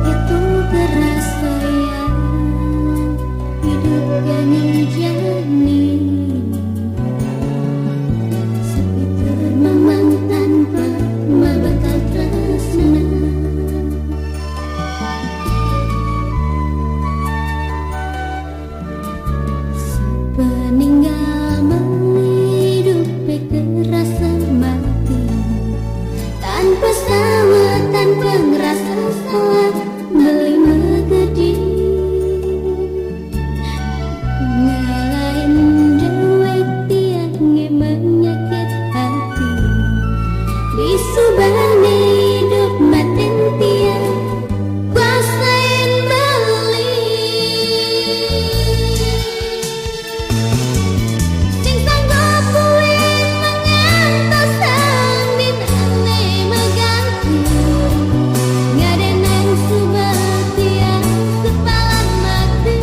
Itu terasa yang hidup gani jani, sepi termamang tanpa bakal tresna. Peninggal menghidupi kerasa mati, tanpa sawa, tanpa ngerasa salah, beli megedi ngalahin dewek tiang menyakit hati. Disubani hidup maten tiang kuasain beli. Sing sanggup puing mengantos sang dinane mengganti, ngadenang subatian sepalan mati.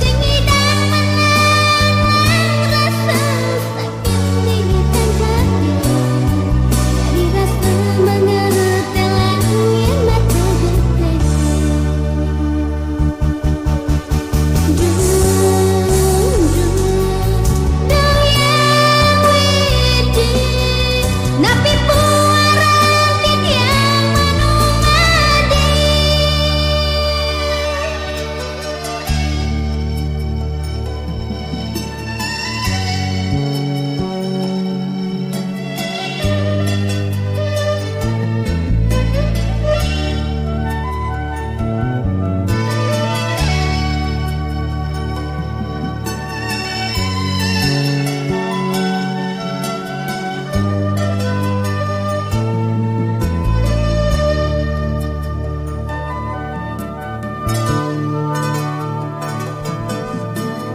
Sing idang menang rasa sakit dihitan kaki, jadi rasa mengetelan yang mata gede. Napi puarang titiang manungadi.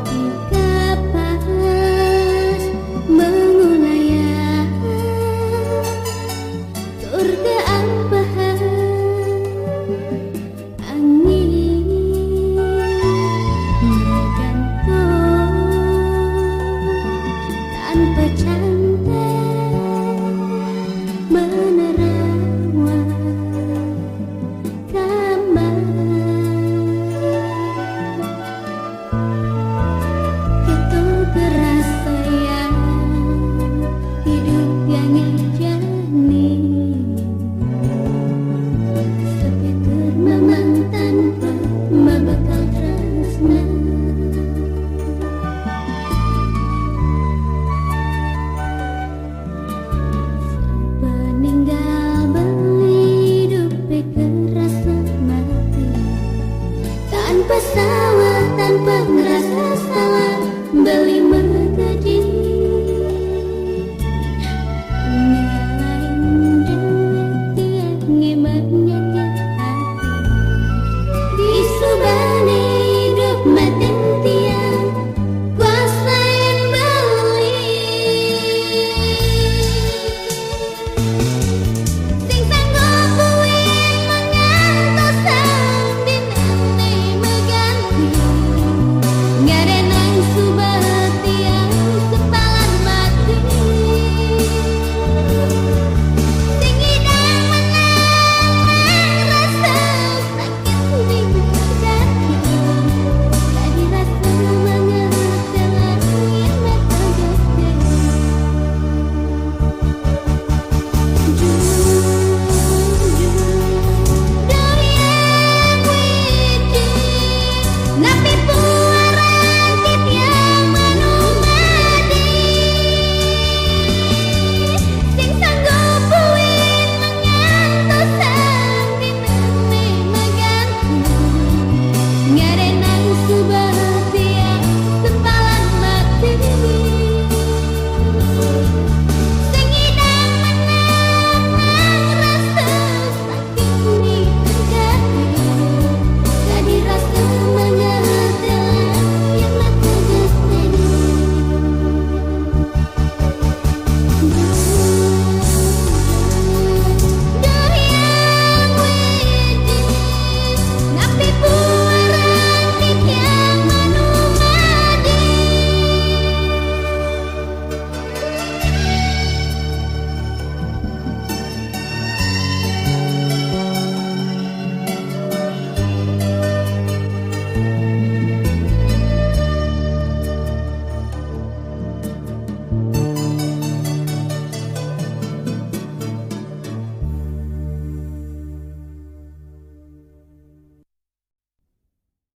Ketika pas mengulaya tur ke ampahan angin menggantung tanpa cara.